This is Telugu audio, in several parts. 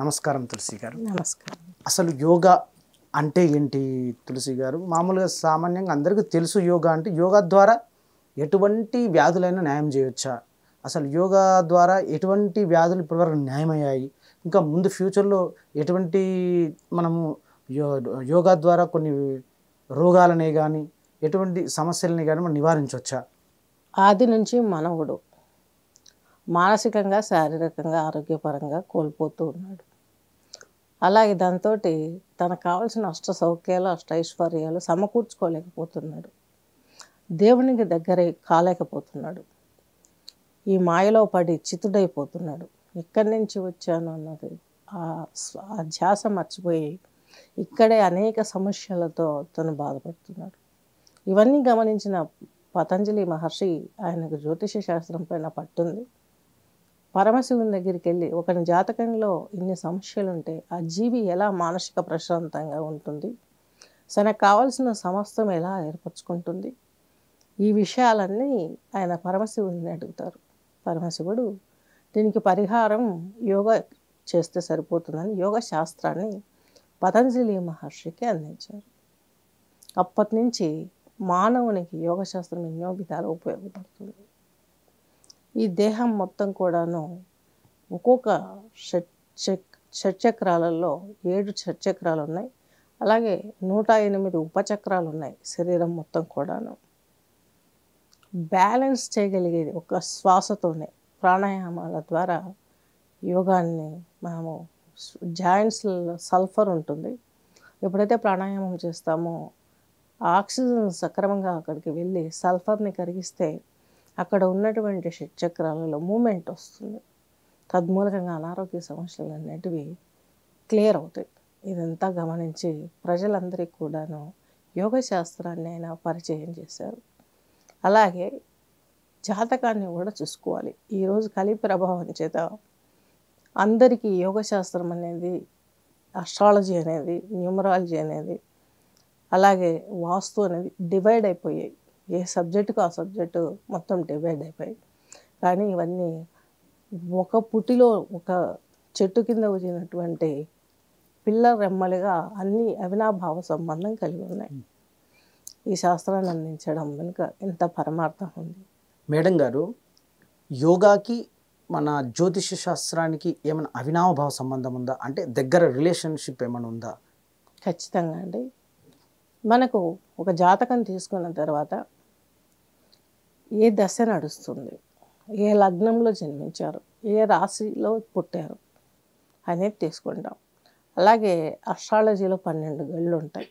నమస్కారం తులసి గారు. నమస్కారం. అసలు యోగా అంటే ఏంటి తులసి గారు? మామూలుగా సామాన్యంగా అందరికీ తెలుసు యోగా అంటే. యోగా ద్వారా ఎటువంటి వ్యాధులైనా న్యాయం చేయొచ్చా? అసలు యోగా ద్వారా ఎటువంటి వ్యాధులు ఇప్పటివరకు న్యాయమయ్యాయి? ఇంకా ముందు ఫ్యూచర్‌లో ఎటువంటి మనము యో యోగా ద్వారా కొన్ని రోగాలని గానీ, ఎటువంటి సమస్యలని గానీ మనం నివారించొచ్చా? ఆది నుంచి మానవుడు మానసికంగా, శారీరకంగా, ఆరోగ్యపరంగా కోల్పోతూ ఉన్నాడు. అలాగే దాంతోటి తనకు కావాల్సిన అష్ట సౌఖ్యాలు, అష్టైశ్వర్యాలు సమకూర్చుకోలేకపోతున్నాడు. దేవునికి దగ్గర కాలేకపోతున్నాడు. ఈ మాయలో పడి చితుడైపోతున్నాడు. ఎక్కడి నుంచి వచ్చాను అన్నది ఆ ధ్యాస మర్చిపోయి ఇక్కడే అనేక సమస్యలతో తను బాధపడుతున్నాడు. ఇవన్నీ గమనించిన పతంజలి మహర్షి ఆయనకు జ్యోతిష శాస్త్రం పైన పట్టుంది. పరమశివుని దగ్గరికి వెళ్ళి ఒకని జాతకంలో ఇన్ని సమస్యలు ఉంటే ఆ జీవి ఎలా మానసిక ప్రశాంతంగా ఉంటుంది, తనకు కావాల్సిన సమస్తం ఎలా ఏర్పరచుకుంటుంది, ఈ విషయాలన్నీ ఆయన పరమశివుని అడుగుతారు. పరమశివుడు దీనికి పరిహారం యోగా చేస్తే సరిపోతుందని యోగ శాస్త్రాన్ని పతంజలి మహర్షికి అందించారు. అప్పటి నుంచి మానవునికి యోగశాస్త్రం ఎన్నో విధాలు ఉపయోగపడుతుంది. ఈ దేహం మొత్తం కూడాను ఒక్కొక్క షట్చక్రాలలో 7 షట్చక్రాలు ఉన్నాయి. అలాగే 108 ఉపచక్రాలు ఉన్నాయి. శరీరం మొత్తం కూడాను బ్యాలెన్స్ చేయగలిగేది ఒక శ్వాసతోనే. ప్రాణాయామాల ద్వారా యోగాన్ని మనము జాయింట్స్లో సల్ఫర్ ఉంటుంది. ఎప్పుడైతే ప్రాణాయామం చేస్తామో ఆక్సిజన్ సక్రమంగా అక్కడికి వెళ్ళి సల్ఫర్ని కరిగిస్తే అక్కడ ఉన్నటువంటి షట్చక్రాలలో మూమెంట్ వస్తుంది. తద్మూలకంగా అనారోగ్య సమస్యలు అనేటివి క్లియర్ అవుతాయి. ఇదంతా గమనించి ప్రజలందరికీ కూడాను యోగ శాస్త్రాన్ని ఆయన పరిచయం చేశారు. అలాగే జాతకాన్ని కూడా చూసుకోవాలి. ఈరోజు కలి ప్రభావం చేత అందరికీ యోగ శాస్త్రం అనేది, అస్ట్రాలజీ అనేది, న్యూమరాలజీ అనేది, అలాగే వాస్తు అనేది డివైడ్ అయిపోయాయి. ఏ సబ్జెక్టుకు ఆ సబ్జెక్టు మొత్తం డివైడ్ అయిపోయాయి. కానీ ఇవన్నీ ఒక పుటిలో ఒక చెట్టు కింద వచ్చినటువంటి పిల్ల రెమ్మలుగా అన్నీ అవినాభావ సంబంధం కలిగి ఉన్నాయి. ఈ శాస్త్రాన్ని అందించడం వెనుక ఎంత పరమార్థం ఉంది. మేడం గారు, యోగాకి మన జ్యోతిష శాస్త్రానికి ఏమైనా అవినాభావ సంబంధం ఉందా? అంటే దగ్గర రిలేషన్షిప్ ఏమైనా ఉందా? ఖచ్చితంగా అండి. మనకు ఒక జాతకం తీసుకున్న తర్వాత ఏ దశ నడుస్తుంది, ఏ లగ్నంలో జన్మించారు, ఏ రాశిలో పుట్టారు అనేది తీసుకుంటాం. అలాగే అస్ట్రాలజీలో 12 గళ్ళు ఉంటాయి.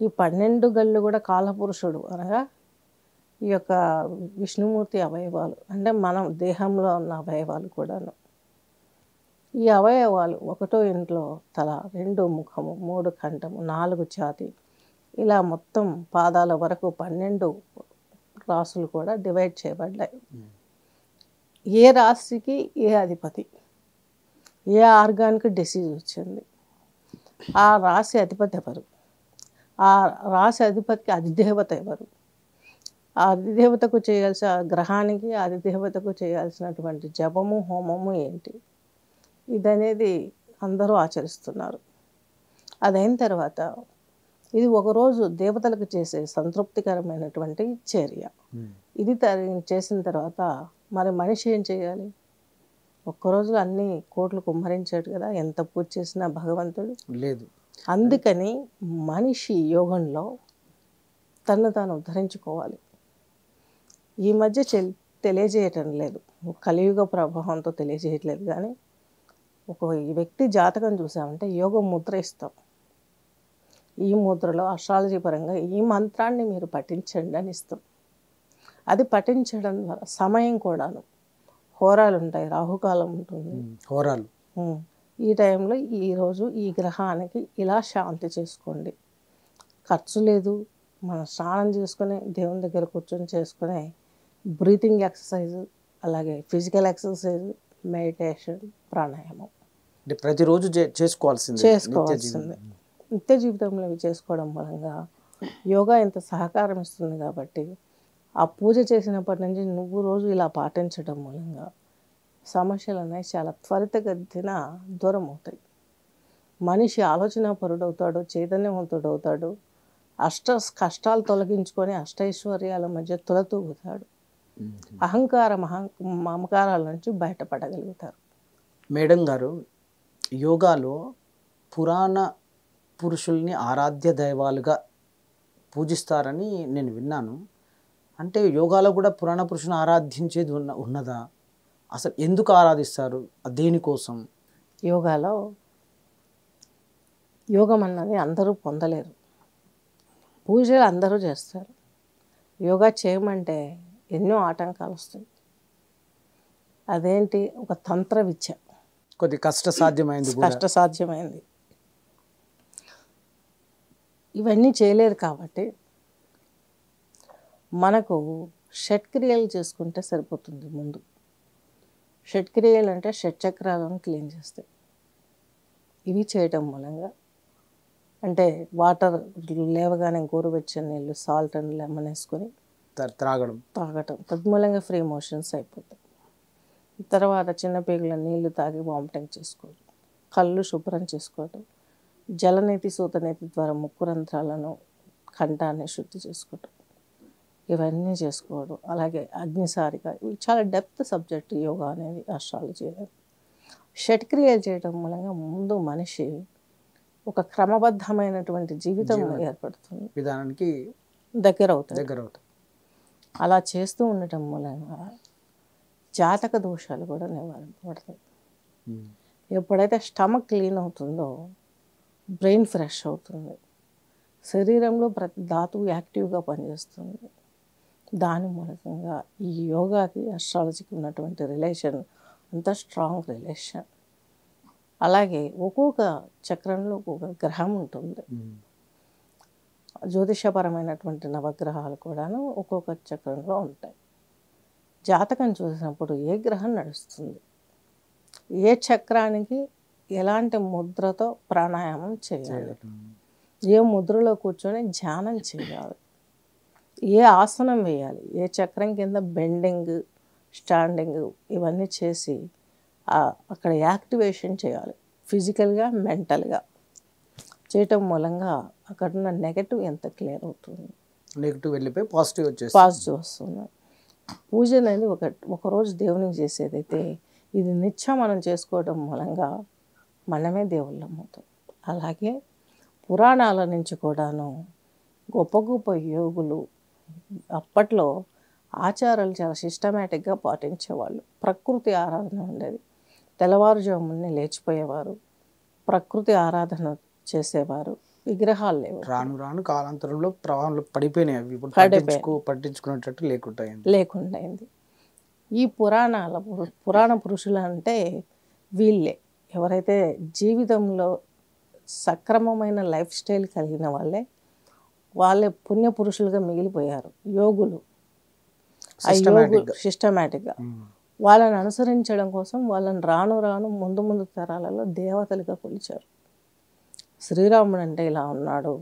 ఈ 12 గళ్ళు కూడా కాలపురుషుడు అనగా ఈ యొక్క విష్ణుమూర్తి అవయవాలు, అంటే మనం దేహంలో ఉన్న అవయవాలు కూడాను. ఈ అవయవాలు 1వ ఇంట్లో తల, 2 ముఖము, 3 కంఠము, 4 ఛాతీ, ఇలా మొత్తం పాదాల వరకు 12 రాసులు కూడా డివైడ్ చేయబడ్డాయి. ఏ రాశికి ఏ అధిపతి, ఏ ఆర్గాన్కి డిసీజ్ వచ్చింది, ఆ రాశి అధిపతి ఎవరు, ఆ రాశి అధిపతికి అధిదేవత ఎవరు, ఆ అధిదేవతకు చేయాల్సిన గ్రహానికి అధిదేవతకు చేయాల్సినటువంటి జపము హోమము ఏంటి, ఇదనేది అందరూ ఆచరిస్తున్నారు. అదైన తర్వాత ఇది ఒకరోజు దేవతలకు చేసే సంతృప్తికరమైనటువంటి చర్య. ఇది చేసిన తర్వాత మరి మనిషి ఏం చేయాలి? ఒక్కరోజులో అన్ని కోట్లు కుమ్మరించాడు కదా, ఎంత పూజ చేసినా భగవంతుడు లేదు. అందుకని మనిషి యోగంలో తను తాను ఉద్ధరించుకోవాలి. ఈ మధ్య తెలియజేయటం లేదు, కలియుగ ప్రభావంతో తెలియజేయట్లేదు. కానీ ఒక వ్యక్తి జాతకం చూసామంటే యోగ ముద్ర ఇస్తాం. ఈ ముద్రలో అస్ట్రాలజీ పరంగా ఈ మంత్రాన్ని మీరు పఠించండి అని ఇస్తాం. అది పఠించడం ద్వారా సమయం కూడాను హోరాలు ఉంటాయి, రాహుకాలం ఉంటుంది. హోరాలు ఈ టైంలో ఈరోజు ఈ గ్రహానికి ఇలా శాంతి చేసుకోండి. ఖర్చు లేదు. మనం స్నానం చేసుకుని దేవుని దగ్గర కూర్చొని చేసుకునే బ్రీతింగ్ ఎక్సర్సైజ్, అలాగే ఫిజికల్ ఎక్సర్సైజ్, మెడిటేషన్, ప్రాణాయామం ప్రతిరోజు చేసుకోవాల్సిందే. నిత్య జీవితంలో ఇవి చేసుకోవడం మూలంగా యోగా ఎంత సహకారం ఇస్తుంది. కాబట్టి ఆ పూజ చేసినప్పటి నుంచి నువ్వు రోజు ఇలా పాటించడం మూలంగా సమస్యలు అనేవి చాలా త్వరితగతిన దూరం అవుతాయి. మనిషి ఆలోచన పరుడవుతాడు, చైతన్యవంతుడు అవుతాడు, కష్టాలు తొలగించుకొని అష్టైశ్వర్యాల మధ్య తులతూగుతాడు. అహంకార మమకారాల నుంచి బయటపడగలుగుతారు. మేడం గారు, యోగాలో పురాణ పురుషుల్ని ఆరాధ్య దైవాలుగా పూజిస్తారని నేను విన్నాను. అంటే యోగాలో కూడా పురాణ పురుషుని ఆరాధించేది ఉన్నదా? అసలు ఎందుకు ఆరాధిస్తారు? దేనికోసం? యోగాలో యోగం అన్నది అందరూ పొందలేరు. పూజలు అందరూ చేస్తారు. యోగా చేయమంటే ఎన్నో ఆటంకాలు వస్తాయి. అదేంటి, ఒక తంత్ర విద్య, కొద్ది కష్టసాధ్యమైంది. కష్టసాధ్యమైంది. ఇవన్నీ చేయలేరు కాబట్టి మనకు షట్క్రియలు చేసుకుంటే సరిపోతుంది. ముందు షట్క్రియలు అంటే షట్చక్రాలను క్లీన్ చేస్తాయి. ఇవి చేయటం మూలంగా, అంటే వాటర్ లేవగానే గోరువెచ్చని నీళ్ళు, సాల్ట్ అండ్ లెమన్ వేసుకొని తాగటం, తద్మూలంగా ఫ్రీ మోషన్స్ అయిపోతాయి. తర్వాత చిన్నపీగుల నీళ్లు తాగి వామిటింగ్ చేసుకోవడం, కళ్ళు శుభ్రం చేసుకోవడం, జలనేతి సూతనేతి ద్వారా ముక్కు రంధ్రాలను, కంఠాన్ని శుద్ధి చేసుకోవడం, ఇవన్నీ చేసుకోవడం. అలాగే అగ్నిసారిక, ఇవి చాలా డెప్త్ సబ్జెక్ట్ యోగా అనేది, ఆస్ట్రాలజీ అనేది. షట్క్రియలు చేయడం మూలంగా ముందు మనిషి ఒక క్రమబద్ధమైనటువంటి జీవితం ఏర్పడుతుంది, విధానానికి దగ్గర అవుతుంది. అలా చేస్తూ ఉండటం మూలంగా జాతక దోషాలు కూడా నివారింపబడతాయి. ఎప్పుడైతే స్టమక్ క్లీన్ అవుతుందో బ్రెయిన్ ఫ్రెష్ అవుతుంది, శరీరంలో ప్రతి ధాతువు యాక్టివ్గా పనిచేస్తుంది. దాని మూలకంగా ఈ యోగాకి అస్ట్రాలజీకి ఉన్నటువంటి రిలేషన్ అంత స్ట్రాంగ్ రిలేషన్. అలాగే ఒక్కొక్క చక్రంలో ఒక్కొక్క గ్రహం ఉంటుంది. జ్యోతిషపరమైనటువంటి నవగ్రహాలు కూడాను ఒక్కొక్క చక్రంలో ఉంటాయి. జాతకం చూసినప్పుడు ఏ గ్రహం నడుస్తుంది, ఏ చక్రానికి ఎలాంటి ముద్రతో ప్రాణాయామం చేయాలి, ఏ ముద్రలో కూర్చొని ధ్యానం చేయాలి, ఏ ఆసనం వేయాలి, ఏ చక్రం కింద బెండింగ్, స్టాండింగ్, ఇవన్నీ చేసి అక్కడ యాక్టివేషన్ చేయాలి. ఫిజికల్గా, మెంటల్గా చేయటం మూలంగా అక్కడ ఉన్న నెగటివ్ ఎంత క్లియర్ అవుతుంది, నెగటివ్ వెళ్ళిపోయి పాజిటివ్ వస్తుంది. పూజ అనేది ఒకరోజు దేవునికి చేసేదైతే, ఇది నిత్యం మనం చేసుకోవడం మూలంగా మనమే దేవుళ్ళం అవుతాం. అలాగే పురాణాల నుంచి కూడాను గొప్ప గొప్ప యోగులు అప్పట్లో ఆచారాలు చాలా సిస్టమేటిక్గా పాటించేవాళ్ళు. ప్రకృతి ఆరాధన ఉండేది. తెల్లవారుజామునే లేచిపోయేవారు, ప్రకృతి ఆరాధన చేసేవారు. విగ్రహాలు లేవు. రాను రాను కాలాంతరంలో ప్రవాహంలో పడిపోయినాయి. అవి పట్టించుకునేటట్టు లేకుండా. ఈ పురాణ పురుషులు అంటే వీళ్ళే. ఎవరైతే జీవితంలో సక్రమమైన లైఫ్ స్టైల్ కలిగిన వాళ్ళే పుణ్యపురుషులుగా మిగిలిపోయారు. యోగులు, ఆ యోగులు సిస్టమేటిక్గా వాళ్ళని అనుసరించడం కోసం వాళ్ళని రాను రాను ముందు తరాలలో దేవతలుగా కొలిచారు. శ్రీరాముడు అంటే ఇలా ఉన్నాడు,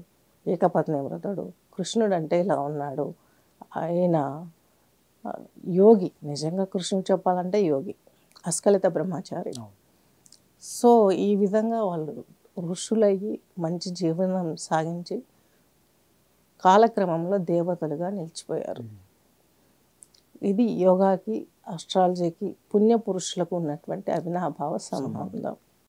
ఏకపత్ని వ్రతుడు. కృష్ణుడు అంటే ఇలా ఉన్నాడు, ఆయన యోగి. నిజంగా కృష్ణుడు చెప్పాలంటే యోగి, అస్ఖలిత బ్రహ్మచారి. సో ఈ విధంగా వాళ్ళు ఋషులయ్యి మంచి జీవనం సాగించి కాలక్రమంలో దేవతలుగా నిలిచిపోయారు. ఇది యోగాకి, అస్ట్రాలజీకి, పుణ్యపురుషులకు ఉన్నటువంటి అవినాభావ సంబంధం.